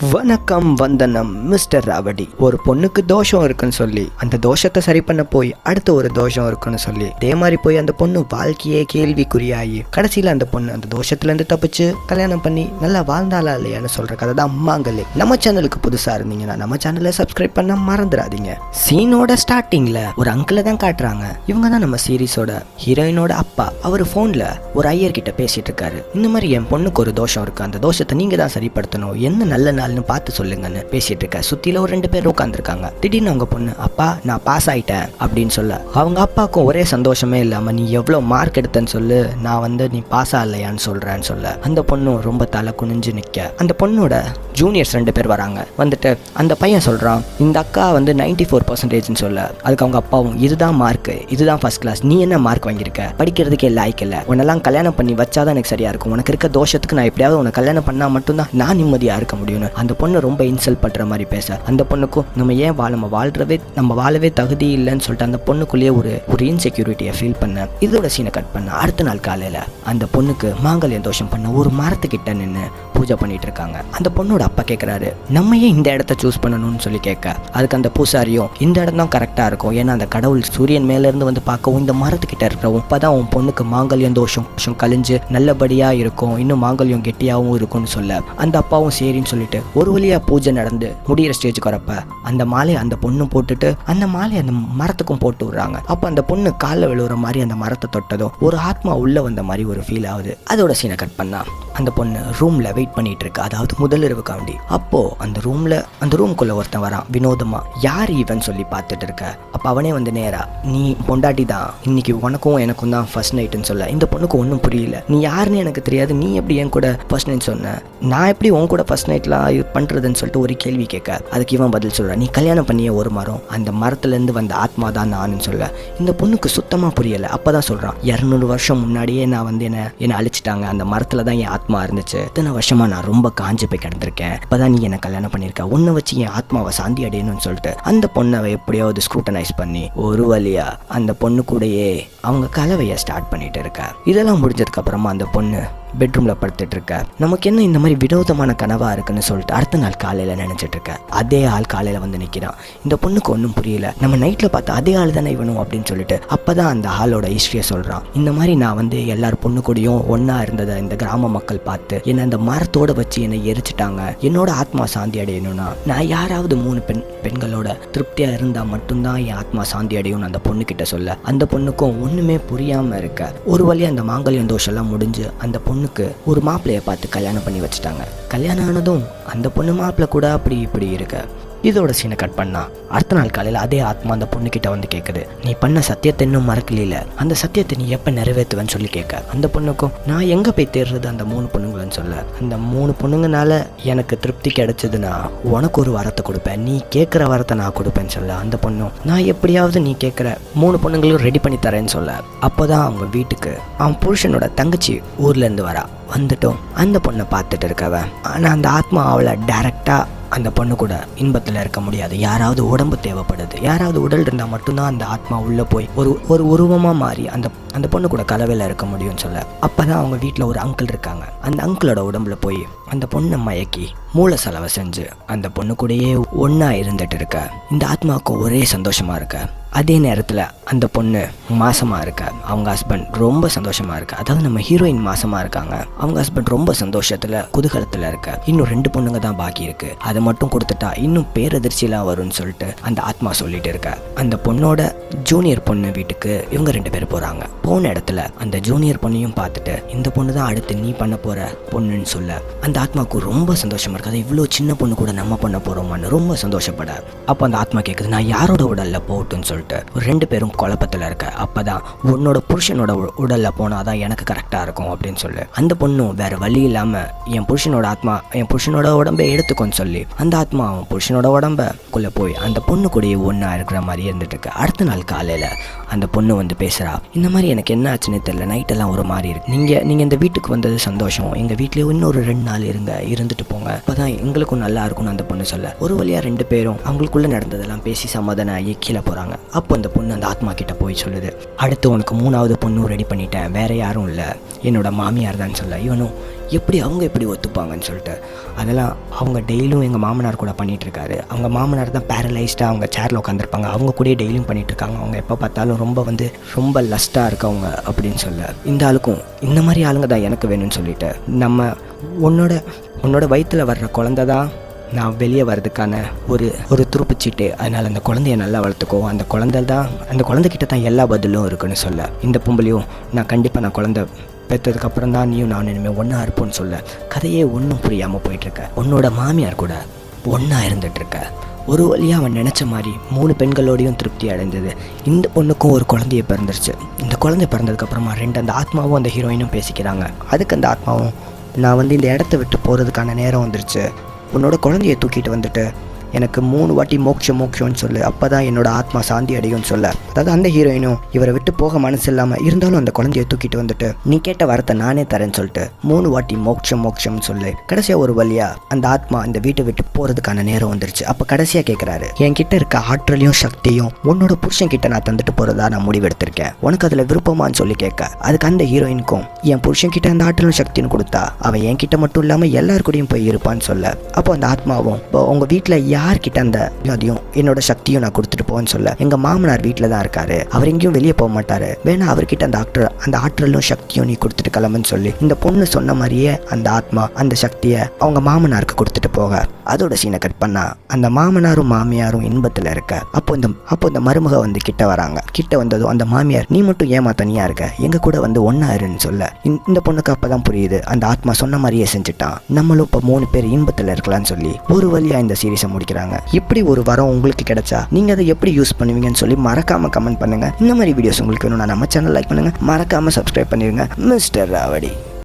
வணக்கம் வந்தனம் மிஸ்டர் ராவடி. ஒரு பொண்ணுக்கு தோஷம் இருக்குன்னு சொல்லி அந்த தோஷத்தை சரி பண்ண போய் அடுத்த ஒரு தோஷம் இருக்குன்னு சொல்லி அதே மாதிரி போய் அந்த பொண்ணு வாழ்க்கையே கேள்விக்குறியாகி கடைசியில அந்த பொண்ணு அந்த தோஷத்துல இருந்து தப்பிச்சு கல்யாணம் பண்ணி நல்லா வாழ்ந்தாளா இல்லையான்னு சொல்ற கதை தான் அம்மாங்களே. நம்ம சேனலுக்கு புதுசா இருந்தீங்கன்னா நம்ம சேனலை சப்ஸ்கிரைப் பண்ண மறந்துடாதீங்க. சீனோட ஸ்டார்டிங்ல ஒரு அங்கிளை தான் காட்டுறாங்க. இவங்க தான் நம்ம சீரீஸோட ஹீரோயினோட அப்பா. அவர் போன்ல ஒரு ஐயர் கிட்ட பேசிட்டு இருக்காரு. இந்த மாதிரி என் பொண்ணுக்கு ஒரு தோஷம் இருக்கு, அந்த தோஷத்தை நீங்க தான் சரிப்படுத்தணும், என்ன நல்ல நாள் பார்த்து சொல்லுங்கன்னு பேசிட்டு இருக்க. சுத்தில ஒரு 2 பேர் உட்காந்துருக்காங்க. திடீர்னு அவங்க பொண்ணு அப்பா நான் பாஸ் ஆயிட்டேன் அப்படின்னு சொல்ல அவங்க அப்பாவுக்கும் ஒரே சந்தோஷமே இல்லாம நீ எவ்வளவு மார்க் எடுத்தன்னு சொல்லு, நான் நீ பாஸ் ஆகலையான்னு சொல்றேன்னு சொல்ல அந்த பொண்ணும் ரொம்ப தலை குனிஞ்சு நிக்க. அந்த பொண்ணோட ஜூனியர்ஸ் 2 பேர் வராங்க. வந்துட்டு அந்த பையன் சொல்றான் இந்த அக்கா 94% சொல்ல அதுக்கு அவங்க அப்பாவும் இதுதான் மார்க், இதுதான் ஃபர்ஸ்ட் கிளாஸ், நீ என்ன மார்க் வாங்கியிருக்க, படிக்கிறதுக்கே லாய்க்கு இல்லை, உன்னெல்லாம் கல்யாணம் பண்ணி வச்சாதான் எனக்கு சரியா இருக்கும், உனக்கு இருக்க தோஷத்துக்கு நான் எப்படியாவது உனக்கு கல்யாணம் பண்ணா மட்டும்தான் நான் நிம்மதியா இருக்க முடியும்னு அந்த பொண்ணு ரொம்ப இன்சல்ட் பண்ற மாதிரி பேச அந்த பொண்ணுக்கும் நம்ம ஏன் நம்ம வாழவே தகுதி இல்லைன்னு சொல்லிட்டு அந்த பொண்ணுக்குள்ளேயே ஒரு இன்செக்யூரிட்டியை ஃபீல் பண்ண. இதோட சீனை கட் பண்ண அடுத்த நாள் காலையில அந்த பொண்ணுக்கு மாங்கல்யம் தோஷம் பண்ண ஒரு மரத்துக்கிட்ட நின்று பூஜை பண்ணிட்டு இருக்காங்க. அந்த பொண்ணோட அப்பா கேட்கிறாரு நம்ம ஏன் இந்த இடத்த சூஸ் பண்ணணும்னு சொல்லி கேட்க அதுக்கு அந்த பூசாரியும் இந்த இடம் தான் கரெக்டா இருக்கும், ஏன்னா அந்த கடவுள் சூரியன் மேல இருந்து வந்து பார்க்கவும் இந்த மரத்துக்கிட்ட இருக்கிறவும் இப்பதான் உன் பொண்ணுக்கு மாங்கல்யம் தோஷம் கழிஞ்சு நல்லபடியா இருக்கும், இன்னும் மாங்கல்யம் கெட்டியாவும் இருக்கும்னு சொல்ல அந்த அப்பாவும் சரின்னு சொல்லிட்டு ஒரு வழியா பூஜை நடந்து முடிகிற ஸ்டேஜுக்கு வரப்ப அந்த மாலையை அந்த பொண்ணு போட்டுட்டு அந்த மாலையை அந்த மரத்துக்கும் போட்டு விடுறாங்க. அப்ப அந்த பொண்ணு காலில் விழுவுற மாதிரி அந்த மரத்தை தொட்டதும் ஒரு ஆத்மா உள்ள வந்த மாதிரி ஒரு ஃபீல் ஆகுது. அதோட சீனை கட் பண்ணா அந்த பொண்ணு ரூம்ல வெயிட் பண்ணிட்டு இருக்கு, அதாவது முதல் இரவுக்காண்டி. அப்போ அந்த ரூம்குள்ள ஒருத்தன் வரான் வினோதமா. யார் இவன் சொல்லி பார்த்துட்டு இருக்க. அப்ப அவனே நேரா நீ பொண்டாட்டி தான், இன்னைக்கு உனக்கும் எனக்கும் தான் ஃபர்ஸ்ட் நைட்டுன்னு சொல்ல இந்த பொண்ணுக்கு ஒன்றும் புரியல. நீ யாருன்னு எனக்கு தெரியாது, நீ எப்படி என் கூட ஃபர்ஸ்ட் நைட் சொன்ன, நான் எப்படி உன் கூட ஃபர்ஸ்ட் நைட்லாம் இது பண்றதுன்னு சொல்லிட்டு ஒரு கேள்வி கேட்க அதுக்கு இவன் பதில் சொல்ற நீ கல்யாணம் பண்ணிய ஒரு மரம், அந்த மரத்துல இருந்து வந்த ஆத்மா தான் நானுன்னு சொல்ல இந்த பொண்ணுக்கு சுத்தமா புரியல. அப்பதான் சொல்றான் 200 வருஷம் முன்னாடியே நான் என்ன அழிச்சிட்டாங்க, அந்த மரத்துல தான் என் ஆத்மா இருந்துச்சு, இத்தனை வருஷமா நான் ரொம்ப காஞ்சு போய் கிடந்திருக்கேன், இப்பதான் நீ என்ன கல்யாணம் பண்ணிருக்க, உன்னை வச்சு என் ஆத்மாவை சாந்தி அடையணும்னு சொல்லிட்டு அந்த பொண்ணை எப்படியாவது ஸ்க்ரூட்டனைஸ் பண்ணி ஒரு வழியா அந்த பொண்ணு கூடயே அவங்க கலவையை ஸ்டார்ட் பண்ணிட்டு இருக்க. இதெல்லாம் முடிஞ்சதுக்கு அப்புறமா அந்த பொண்ணு பெட்ரூம்ல படுத்துட்டு இருக்க. நமக்கு என்ன இந்த மாதிரி வினோதமான கனவா இருக்குன்னு சொல்லிட்டு அடுத்த நாள் காலையில நினைச்சிட்டு இருக்க. அதே ஆள் காலையில நிக்கிறான். இந்த பொண்ணுக்கு ஒன்றும் புரியல, நம்ம நைட்ல பார்த்த அதே ஆள் தானே இவனும் அப்படின்னு சொல்லிட்டு அப்பதான் அந்த ஆளோட ஹிஸ்டரியை சொல்றான். இந்த மாதிரி நான் எல்லாரும் பொண்ணு கூடயும் ஒன்னா இருந்ததை இந்த கிராம மக்கள் பார்த்து என்னை அந்த மரத்தோட வச்சு என்னை எரிச்சிட்டாங்க, என்னோட ஆத்மா சாந்தி அடையணும்னா நான் யாராவது 3 பெண்களோட திருப்தியா இருந்தா மட்டும்தான் என் ஆத்மா சாந்தி அடையும் அந்த பொண்ணு கிட்ட சொல்ல அந்த பொண்ணுக்கும் ஒண்ணுமே புரியாம இருக்க. ஒரு வழியா அந்த மாங்கல்யம் தோஷம் எல்லாம் முடிஞ்சு அந்த பொண்ணுக்கு ஒரு மாப்பிள்ளைய பார்த்து கல்யாணம் பண்ணி வச்சுட்டாங்க. கல்யாணம் ஆனதும் அந்த பொண்ணு மாப்பிள்ளை கூட அப்படி இப்படி இருக்க. இதோட சீனை கட் பண்ணா அடுத்த நாள் காலையில அதே ஆத்மா அந்த பொண்ணு கிட்ட கேக்குது நீ பண்ண சத்தியத்தை இன்னும் மறக்கல, அந்த சத்தியத்தை நீ எப்ப நிறைவேற்றுவேன்னு சொல்லி கேட்க அந்த பொண்ணுக்கும் நான் எங்க போய் தேடுறது அந்த 3 பொண்ணுங்கன்னு சொல்ல அந்த 3 பொண்ணுங்கனால எனக்கு திருப்தி கிடைச்சதுன்னா உனக்கு ஒரு வரத்தை கொடுப்பேன், நீ கேட்குற வரத்தை நான் கொடுப்பேன்னு சொல்ல அந்த பொண்ணும் நான் எப்படியாவது நீ கேட்குற 3 பொண்ணுங்களும் ரெடி பண்ணி தரேன்னு சொல்ல அப்போதான் அவங்க வீட்டுக்கு அவன் புருஷனோட தங்கச்சி ஊர்ல இருந்து வரா. வந்துட்டோம் அந்த பொண்ணை பார்த்துட்டு இருக்கவன். ஆனா அந்த ஆத்மா அவளை டைரக்டா அந்த பொண்ணு கூட இன்பத்துல இருக்க முடியாது, யாராவது உடம்பு தேவைப்படுது, யாராவது உடல் இருந்தா மட்டும்தான் அந்த ஆத்மா உள்ள போய் ஒரு உருவமா மாறி அந்த பொண்ணு கூட கலவையில இருக்க முடியும்னு சொல்ல அப்பதான் அவங்க வீட்டுல ஒரு அங்கிள் இருக்காங்க. அந்த அங்கிளோட உடம்புல போய் அந்த பொண்ணை மயக்கி மூளை செலவை செஞ்சு அந்த பொண்ணு கூடயே ஒன்னா இருந்துட்டு இருக்க. இந்த ஆத்மாவுக்கு ஒரே சந்தோஷமா இருக்க. அதே நேரத்துல அந்த பொண்ணு மாசமா இருக்க. அவங்க ஹஸ்பண்ட் ரொம்ப சந்தோஷமா இருக்க. அதாவது நம்ம ஹீரோயின் மாசமா இருக்காங்க, அவங்க ஹஸ்பண்ட் ரொம்ப சந்தோஷத்துல குதூகலத்துல இருக்க. இன்னும் 2 பொண்ணுங்க தான் பாக்கி இருக்கு, அதை மட்டும் கொடுத்துட்டா இன்னும் பேரதிர்ச்சியெல்லாம் வரும்னு சொல்லிட்டு அந்த ஆத்மா சொல்லிட்டு இருக்க. அந்த பொண்ணோட ஜூனியர் பொண்ணு வீட்டுக்கு இவங்க 2 பேர் போறாங்க. போன இடத்துல அந்த ஜூனியர் பொண்ணையும் பார்த்துட்டு இந்த பொண்ணு தான் அடுத்து நீ பண்ண போற பொண்ணுன்னு சொல்ல அந்த ஆத்மாவுக்கு ரொம்ப சந்தோஷமா இருக்கு. அது இவ்வளவு சின்ன பொண்ணு கூட நம்ம பண்ண போறோமான்னு ரொம்ப சந்தோஷப்பட அப்ப அந்த ஆத்மா கேக்குது நான் யாரோட உடல்ல போட்டுன்னு சொல்லிட்டு 2 பேரும் குழப்பத்துல இருக்க. அப்பதான் உன்னோட புருஷனோட உடல்ல போனாதான் எனக்கு கரெக்டா இருக்கும் அப்படின்னு சொல்லு அந்த பொண்ணும் வேற வழி இல்லாம என் புருஷனோட ஆத்மா என் புருஷனோட உடம்பை எடுத்துக்கோன்னு சொல்லி அந்த ஆத்மா அவன் புருஷனோட உடம்புக்குள்ள போய் அந்த பொண்ணு கூடயே ஒன்னா இருக்கிற மாதிரி இருந்துட்டு இருக்கு. அடுத்த நாள் நாள் காலையில் அந்த பொண்ணு வந்து பேசுகிறா. இந்த மாதிரி எனக்கு என்ன ஆச்சுன்னு தெரியல, நைட்டெல்லாம் ஒரு மாதிரி இருக்கு. நீங்கள் இந்த வீட்டுக்கு வந்தது சந்தோஷம், எங்கள் வீட்லேயே இன்னொரு 2 நாள் இருந்துட்டு போங்க, அப்போ தான் எங்களுக்கும் நல்லா இருக்கும்னு அந்த பொண்ணு சொல்ல ஒரு வழியாக 2 பேரும் அவங்களுக்குள்ளே நடந்ததெல்லாம் பேசி சமாதானம் ஆகி கீழே போகிறாங்க. அப்போ அந்த பொண்ணு அந்த ஆத்மா கிட்ட போய் சொல்லுது, அடுத்து உனக்கு 3வது பொண்ணும் ரெடி பண்ணிட்டேன், வேற யாரும் இல்லை, என்னோட மாமியார் தான் சொல்ல. இவனும் அவங்க எப்படி ஒத்துப்பாங்கன்னு சொல்லிட்டு அதெல்லாம் அவங்க டெய்லியும் எங்கள் மாமனார் கூட பண்ணிகிட்ருக்காரு. அவங்க மாமனார் தான் பேரலைஸ்டாக அவங்க சேரில் உட்காந்துருப்பாங்க, அவங்க கூட டெய்லியும் பண்ணிகிட்ருக்காங்க. அவங்க எப்போ பார்த்தாலும் ரொம்ப லஸ்ட்டாக இருக்கவங்க அப்படின்னு சொல்ல, இந்த ஆளுக்கும் இந்த மாதிரி ஆளுங்க தான் எனக்கு வேணும்னு சொல்லிட்டு, நம்ம உன்னோட வயிற்றில் வர்ற குழந்தை தான் நான் வெளியே வர்றதுக்கான ஒரு துருப்புச்சீட்டு, அதனால் அந்த குழந்தைய நல்லா வளர்த்துக்கோ, அந்த குழந்தைகிட்ட தான் எல்லா பதிலும் இருக்குன்னு சொல்ல, இந்த பொம்பளையும் நான் குழந்தை பெற்றதுக்கப்புறம் தான் நீயும் நான் இனிமேல் ஒன்றா இருப்போன்னு சொல்ல, கதையே ஒன்றும் புரியாமல் போயிட்டுருக்க. உன்னோட மாமியார் கூட ஒன்றா இருந்துகிட்ருக்க. ஒரு வழியாக அவன் நினச்ச மாதிரி 3 பெண்களோடையும் திருப்தி அடைந்தது. இந்த பொண்ணுக்கும் ஒரு குழந்தைய பிறந்துருச்சு. இந்த குழந்தை பிறந்ததுக்கப்புறமா அந்த ஆத்மாவும் அந்த ஹீரோயினும் பேசிக்கிறாங்க. அதுக்கு அந்த ஆத்மாவும், நான் இந்த இடத்த விட்டு போகிறதுக்கான நேரம் வந்துருச்சு, உன்னோட குழந்தைய தூக்கிட்டு வந்துட்டு எனக்கு 3 வாட்டி மோட்சம்னு சொல்லு, அப்போ தான் என்னோட ஆத்மா சாந்தி அடையும்னு சொல்ல, அதாவது அந்த ஹீரோயினும் இவரை விட்டு போக மனசு இல்லாமல் இருந்தாலும் அந்த குழந்தைய தூக்கிட்டு வந்துட்டு நீ கேட்ட வரத்தை நானே தரேன்னு சொல்லிட்டு 3 வாட்டி மோட்சம்னு சொல்லு. கடைசியாக ஒரு வழியாக அந்த ஆத்மா இந்த வீட்டை விட்டு போகிறதுக்கான நேரம் வந்துருச்சு. அப்போ கடைசியாக கேட்குறாரு, என்கிட்ட இருக்க ஆற்றலையும் சக்தியும் உன்னோட புருஷன் கிட்ட நான் தந்துட்டு போகிறதா நான் முடிவெடுத்திருக்கேன், உனக்கு அதில் விருப்பமானு சொல்லி கேட்க, அதுக்கு அந்த ஹீரோயினுக்கும் என் புருஷன் கிட்ட அந்த ஆற்றலும் சக்தியும் கொடுத்தா அவன் என்கிட்ட மட்டும் இல்லாமல் எல்லாருக்கூடையும் போய் இருப்பான்னு சொல்ல, அப்போ அந்த ஆத்மாவும் உங்கள் வீட்டில் யார்கிட்ட அந்த அதையும் என்னோட சக்தியும் நான் கொடுத்துட்டு போவேன்னு சொல்ல, எங்க மாமனார் வீட்டில் தான் இருக்காரு, அவர் எங்கேயும் வெளியே போக மாட்டாரு, வேணா அவர்கிட்ட அந்த ஆற்றலும் சக்தியும் நீ கொடுத்துட்டு கிளம்புன்னு சொல்லி, இந்த பொண்ணு சொன்ன மாதிரியே அந்த ஆத்மா அந்த சக்தியை அவங்க மாமனாருக்கு கொடுத்துட்டு போக, அதோட சீனை கட் பண்ணா அந்த மாமனாரும் மாமியாரும் இன்பத்தில் இருக்க. அப்போ இந்த மருமக வந்து கிட்ட வராங்க. கிட்ட வந்ததும் அந்த மாமியார், நீ மட்டும் ஏமா தனியா இருக்க, எங்க கூட வந்து ஒன்னா இருன்னு சொல்ல, இந்த பொண்ணுக்கு அப்பதான் புரியுது அந்த ஆத்மா சொன்ன மாதிரியே செஞ்சுட்டான், நம்மளும் இப்போ 3 பேர் இன்பத்தில் இருக்கலாம்னு சொல்லி ஒரு வழியா இந்த சீரீஸை முடிக்கிறாங்க. இப்படி ஒரு வரம் உங்களுக்கு கிடைச்சா நீங்க அதை எப்படி யூஸ் பண்ணுவீங்கன்னு சொல்லி மறக்காம கமெண்ட் பண்ணுங்க. இந்த மாதிரி வீடியோஸ் உங்களுக்கு வேணும்னா நம்ம சேனல் லைக் பண்ணுங்க, மறக்காம சப்ஸ்கிரைப் பண்ணிருங்க. மிஸ்டர் ராவடி.